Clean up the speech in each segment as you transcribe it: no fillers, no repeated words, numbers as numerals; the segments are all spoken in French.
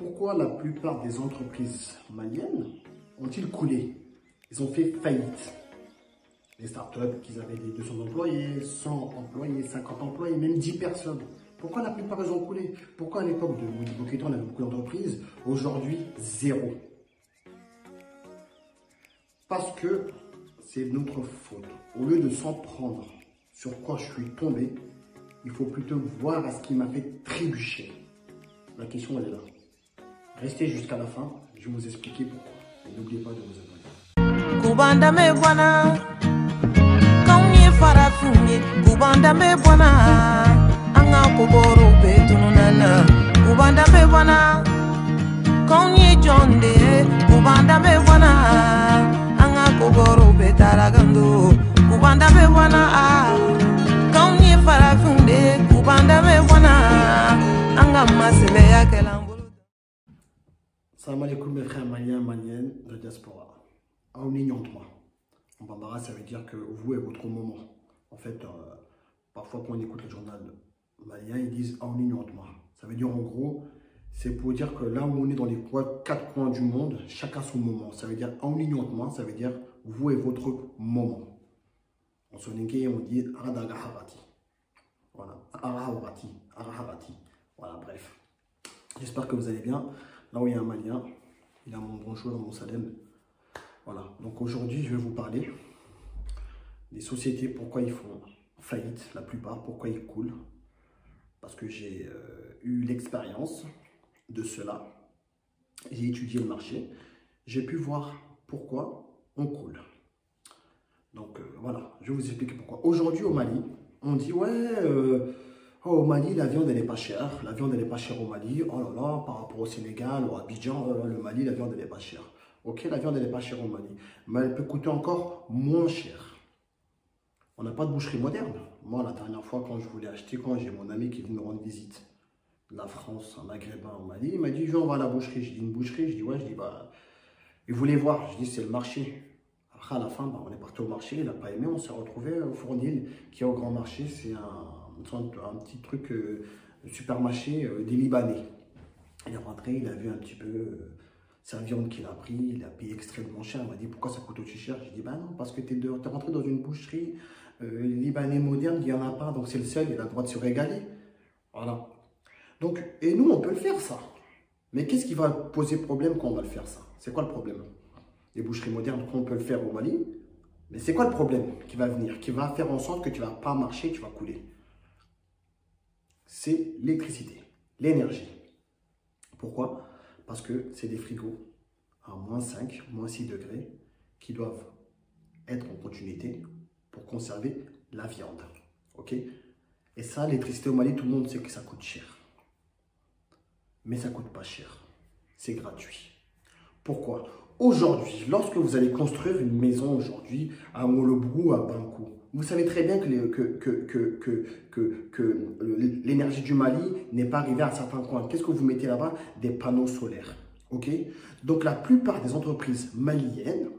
Pourquoi la plupart des entreprises maliennes ont-ils coulé? Ils ont fait faillite. Les startups qui avaient des 200 employés, 100 employés, 50 employés, même 10 personnes. Pourquoi la plupart ils ont coulé? Pourquoi à l'époque de Modibo Keïta on avait beaucoup d'entreprises, aujourd'hui zéro? Parce que c'est notre faute. Au lieu de s'en prendre sur quoi je suis tombé, il faut plutôt voir à ce qui m'a fait trébucher. La question elle est là. Restez jusqu'à la fin, je vais vous expliquer pourquoi. Et n'oubliez pas de vous abonner. Kubanda me bwana, kaunye farafunye. Kubanda me bwana, anga kuboro betununana. Kubanda me bwana, kaunye jonde. Kubanda me bwana, anga kuboro betaragando. Kubanda me bwana, kaunye farafunye. Kubanda me bwana, anga masile ya kelambo. Salam alaikum mes frères maliens, maliennes de la diaspora. Moi. En bambara, ça veut dire que vous et votre moment. En fait, parfois quand on écoute le journal malien, ils disent moi. Ça veut dire en gros, c'est pour dire que là où on est dans les quatre coins du monde, chacun son moment. Ça veut dire moi, ça veut dire vous et votre moment. En soninké, on dit Radagaharati. Voilà, Araharati. Voilà, bref. J'espère que vous allez bien. Là où il y a un Malien, il a mon bonjour, mon salem. Voilà, donc aujourd'hui, je vais vous parler des sociétés, pourquoi ils font faillite, la plupart, pourquoi ils coulent. Parce que j'ai eu l'expérience de cela. J'ai étudié le marché. J'ai pu voir pourquoi on coule. Donc voilà, je vais vous expliquer pourquoi. Aujourd'hui au Mali, on dit ouais... au Mali, la viande, elle n'est pas chère. La viande, elle n'est pas chère au Mali. Oh là là, par rapport au Sénégal, au Abidjan, oh là là, le Mali, la viande, elle n'est pas chère. Ok, la viande, elle n'est pas chère au Mali. Mais elle peut coûter encore moins cher. On n'a pas de boucherie moderne. Moi, la dernière fois, quand je voulais acheter, quand j'ai mon ami qui vient me rendre visite de la France, un maghrébin au Mali, il m'a dit, viens, on va à la boucherie. Je dis, une boucherie? Je dis, ouais. Je dis, bah, il voulait voir. Je dis, c'est le marché. Après, à la fin, bah, on est parti au marché. Il n'a pas aimé. On s'est retrouvé au Fournil, qui est au Grand Marché. C'est un petit truc supermarché des Libanais. Il est rentré, il a vu un petit peu sa viande qu'il a pris, il a payé extrêmement cher. Il m'a dit pourquoi ça coûte aussi cher. J'ai dit bah non, parce que tu es rentré dans une boucherie libanais moderne, il n'y en a pas, donc c'est le seul, il a le droit de se régaler. Voilà. Donc, et nous, on peut le faire ça. Mais qu'est-ce qui va poser problème quand on va le faire ça? C'est quoi le problème? Les boucheries modernes, on peut le faire au Mali, mais c'est quoi le problème qui va venir, qui va faire en sorte que tu ne vas pas marcher, tu vas couler? C'est l'électricité, l'énergie. Pourquoi? Parce que c'est des frigos à -5, -6 degrés qui doivent être en continuité pour conserver la viande. Ok? Et ça, l'électricité au Mali, tout le monde sait que ça coûte cher. Mais ça ne coûte pas cher. C'est gratuit. Pourquoi? Aujourd'hui, lorsque vous allez construire une maison aujourd'hui à Molobrou, à Bankou, vous savez très bien que l'énergie du Mali n'est pas arrivée à certains coins. Qu'est-ce que vous mettez là-bas? Des panneaux solaires. Ok? Donc la plupart des entreprises maliennes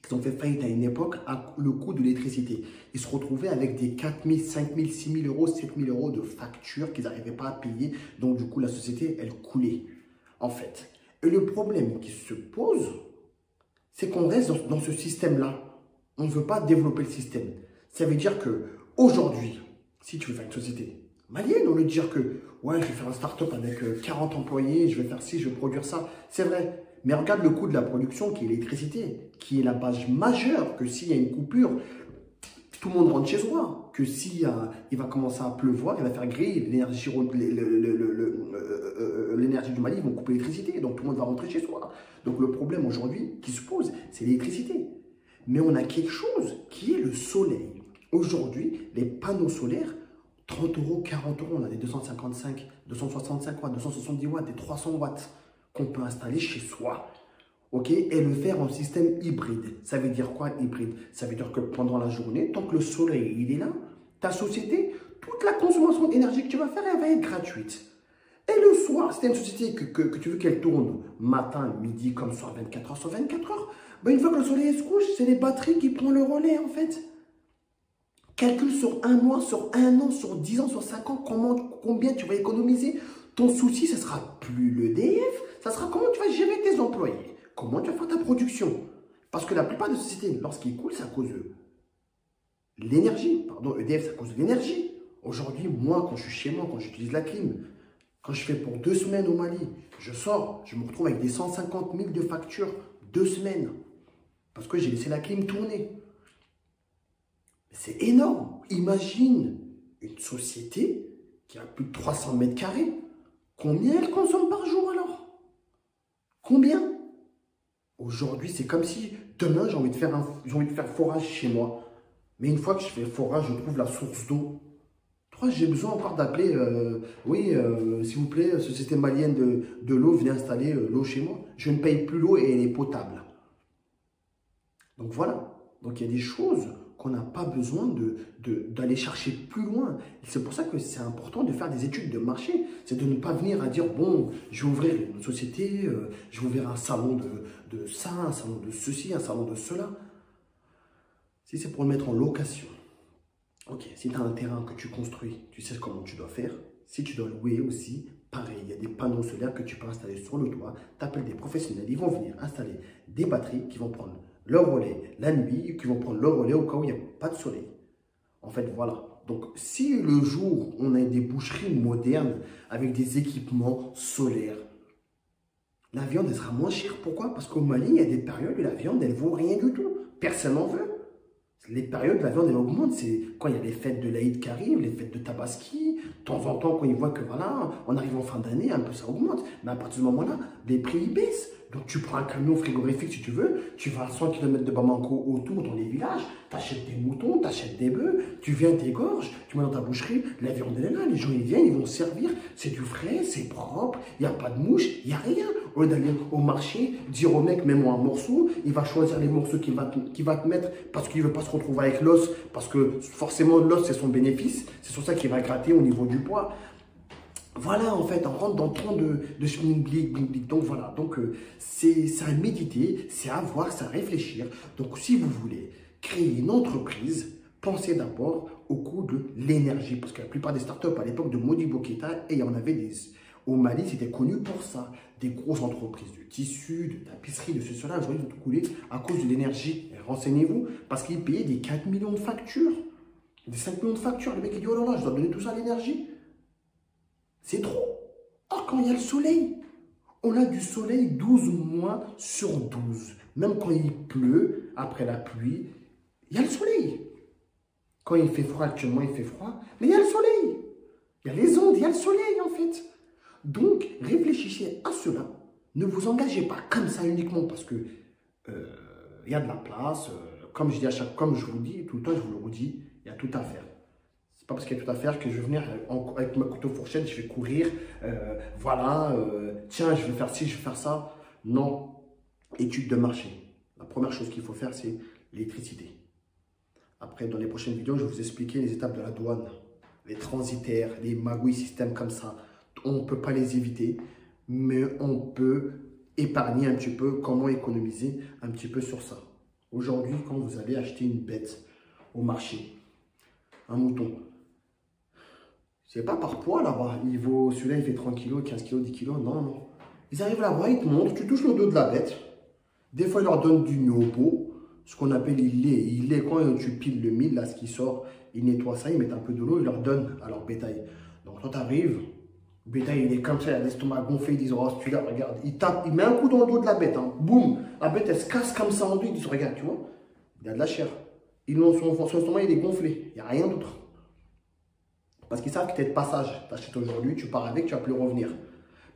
qui ont fait faillite à une époque à le coût de l'électricité, ils se retrouvaient avec des 4 000, 5 000, 6 000 euros, 7 000 euros de factures qu'ils n'arrivaient pas à payer. Donc du coup, la société, elle coulait en fait. Et le problème qui se pose, c'est qu'on reste dans ce système-là. On ne veut pas développer le système. Ça veut dire qu'aujourd'hui, si tu veux faire une société malienne, au lieu de dire que ouais, je vais faire un start-up avec 40 employés, je vais faire ci, je vais produire ça, c'est vrai. Mais regarde le coût de la production qui est l'électricité, qui est la base majeure, que s'il y a une coupure, tout le monde rentre chez soi, que si il va commencer à pleuvoir, il va faire griller l'énergie du Mali, ils vont couper l'électricité, donc tout le monde va rentrer chez soi. Donc le problème aujourd'hui qui se pose, c'est l'électricité. Mais on a quelque chose qui est le soleil. Aujourd'hui, les panneaux solaires, 30 euros, 40 euros, on a des 255, 265 watts, 270 watts, des 300 watts qu'on peut installer chez soi. Ok, et le faire en système hybride. Ça veut dire quoi hybride? Ça veut dire que pendant la journée, tant que le soleil il est là, ta société, toute la consommation d'énergie que tu vas faire, elle va être gratuite. Et le soir, si tu as une société que tu veux qu'elle tourne matin, midi, comme soir, 24 heures sur 24 heures, ben une fois que le soleil se couche, c'est les batteries qui prennent le relais en fait. Calcule sur un mois, sur un an, sur 10 ans, sur 5 ans, combien tu vas économiser Ton souci, ce ne sera plus l'EDF, ça sera comment tu vas gérer tes employés, comment tu vas faire ta production. Parce que la plupart des sociétés, lorsqu'ils coulent, c'est à cause de l'énergie. Pardon, EDF, c'est à cause de l'énergie. Aujourd'hui, moi, quand je suis chez moi, quand j'utilise la clim, quand je fais pour 2 semaines au Mali, je sors, je me retrouve avec des 150 000 de factures, 2 semaines. Parce que j'ai laissé la clim tourner. C'est énorme. Imagine une société qui a plus de 300 mètres carrés. Combien elle consomme par jour alors? Combien? Aujourd'hui, c'est comme si demain, j'ai envie de faire forage chez moi. Mais une fois que je fais forage, je trouve la source d'eau. J'ai besoin encore d'appeler, s'il vous plaît, Société malienne de l'eau, venez installer l'eau chez moi. Je ne paye plus l'eau et elle est potable. Donc voilà. Donc il y a des choses qu'on n'a pas besoin d'aller chercher plus loin. C'est pour ça que c'est important de faire des études de marché. C'est de ne pas venir à dire, bon, je vais ouvrir une société, je vais ouvrir un salon de ça, un salon de ceci, un salon de cela. Si c'est pour le mettre en location, ok, si tu as un terrain que tu construis, tu sais comment tu dois faire. Si tu dois louer aussi, pareil, il y a des panneaux solaires que tu peux installer sur le toit. Tu appelles des professionnels, ils vont venir installer des batteries qui vont prendre leur relais la nuit, qui vont prendre leur relais au cas où il n'y a pas de soleil. En fait, voilà. Donc, si le jour, on a des boucheries modernes avec des équipements solaires, la viande, elle sera moins chère. Pourquoi? Parce qu'au Mali, il y a des périodes où la viande, elle ne vaut rien du tout. Personne n'en veut. Les périodes, la viande, elle augmente. C'est quand il y a les fêtes de l'Aïd qui arrivent, les fêtes de Tabaski. De temps en temps, quand ils voient que voilà, on arrive en fin d'année, un peu ça augmente. Mais à partir de ce moment-là, les prix ils baissent. Donc tu prends un camion frigorifique si tu veux, tu vas à 100 km de Bamako autour dans les villages, tu achètes des moutons, tu achètes des bœufs, tu viens t'égorges, tu mets dans ta boucherie, la viande elle est là, les gens ils viennent, ils vont servir, c'est du frais, c'est propre, il n'y a pas de mouche, il n'y a rien. Au lieu d'aller au marché, dire au mec, mets-moi un morceau, il va choisir les morceaux qu'il va te mettre parce qu'il ne veut pas se retrouver avec l'os, parce que forcément l'os c'est son bénéfice, c'est sur ça qu'il va gratter au niveau du poids. Voilà, en fait, on rentre dans le temps de schmink-blick. Donc voilà, donc c'est à méditer, c'est à voir, c'est à réfléchir. Donc si vous voulez créer une entreprise, pensez d'abord au coût de l'énergie. Parce que la plupart des startups à l'époque de Modibo Keïta, et il y en avait des... Au Mali, c'était connu pour ça. Des grosses entreprises de tissus, de tapisserie, de cela. Aujourd'hui, ils ont tout coulé à cause de l'énergie. Renseignez-vous, parce qu'ils payaient des 4 millions de factures, des 5 millions de factures. Le mec, il dit, oh là là, je dois donner tout ça à l'énergie. C'est trop. Or, quand il y a le soleil, on a du soleil 12 mois sur 12. Même quand il pleut, après la pluie, il y a le soleil. Quand il fait froid, actuellement, il fait froid, mais il y a le soleil. Il y a les ondes, il y a le soleil, en fait. Donc, réfléchissez à cela. Ne vous engagez pas comme ça uniquement parce que il y a de la place. Comme je vous dis tout le temps, je vous le redis, il y a tout à faire. Pas parce qu'il y a tout à faire que je vais venir avec ma couteau fourchette, je vais courir, tiens, je vais faire ci, je vais faire ça. Non, étude de marché. La première chose qu'il faut faire, c'est l'électricité. Après, dans les prochaines vidéos, je vais vous expliquer les étapes de la douane, les transitaires, les magouilles, systèmes comme ça. On ne peut pas les éviter, mais on peut épargner un petit peu, comment économiser un petit peu sur ça. Aujourd'hui, quand vous allez acheter une bête au marché, un mouton, c'est pas par poids là-bas. Celui-là, il fait 30 kg, 15 kg, 10 kg. Non, non. Ils arrivent là-bas, ils te montrent, tu touches le dos de la bête. Des fois, ils leur donnent du niopo, ce qu'on appelle il lait. Il lait, quand tu piles le mil, là, ce qui sort, ils nettoient ça, ils mettent un peu de l'eau, ils leur donnent à leur bétail. Donc, quand tu arrives, le bétail, il est comme ça, il a l'estomac gonflé, ils disent, oh, celui-là, regarde. Il tape, il met un coup dans le dos de la bête, hein. Boum. La bête, elle se casse comme ça en deux, ils disent, regarde, tu vois, il y a de la chair. Son estomac, il est gonflé, il n'y a rien d'autre. Parce qu'ils savent que tu es de passage. Tu achètes aujourd'hui, tu pars avec, tu ne vas plus revenir.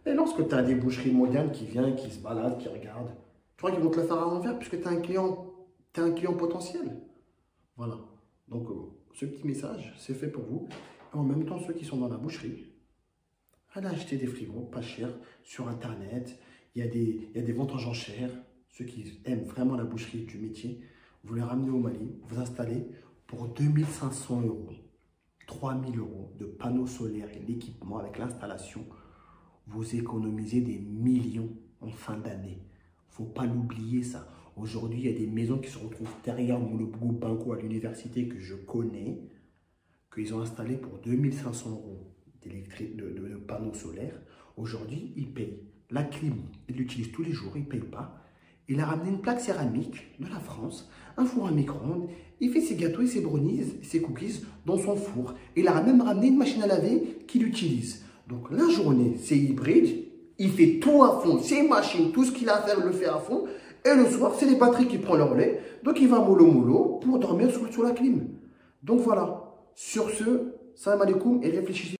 Mais lorsque tu as des boucheries modernes qui viennent, qui se baladent, qui regardent, tu crois qu'ils vont te le faire à l'envers puisque tu es un client potentiel. Voilà. Donc, ce petit message, c'est fait pour vous. Et en même temps, ceux qui sont dans la boucherie, allez acheter des frigos pas chers sur Internet. Il y a des ventes en enchères. Ceux qui aiment vraiment la boucherie du métier, vous les ramenez au Mali, vous installez pour 2500 €. 3 000 € de panneaux solaires et l'équipement avec l'installation, vous économisez des millions en fin d'année. Il ne faut pas l'oublier ça. Aujourd'hui, il y a des maisons qui se retrouvent derrière le groupe Banco à l'université que je connais, qu'ils ont installé pour 2500 €. de panneaux solaires. Aujourd'hui, il paye. La clim, il l'utilise tous les jours, il ne paye pas. Il a ramené une plaque céramique de la France, un four à micro-ondes. Il fait ses gâteaux et ses brownies, ses cookies dans son four. Il a même ramené une machine à laver qu'il utilise. Donc la journée, c'est hybride. Il fait tout à fond, ses machines, tout ce qu'il a à faire, il le fait à fond. Et le soir, c'est les batteries qui prennent le relais. Donc il va mollo pour dormir sous la clim. Donc voilà. Sur ce, salam alaikum et réfléchissez.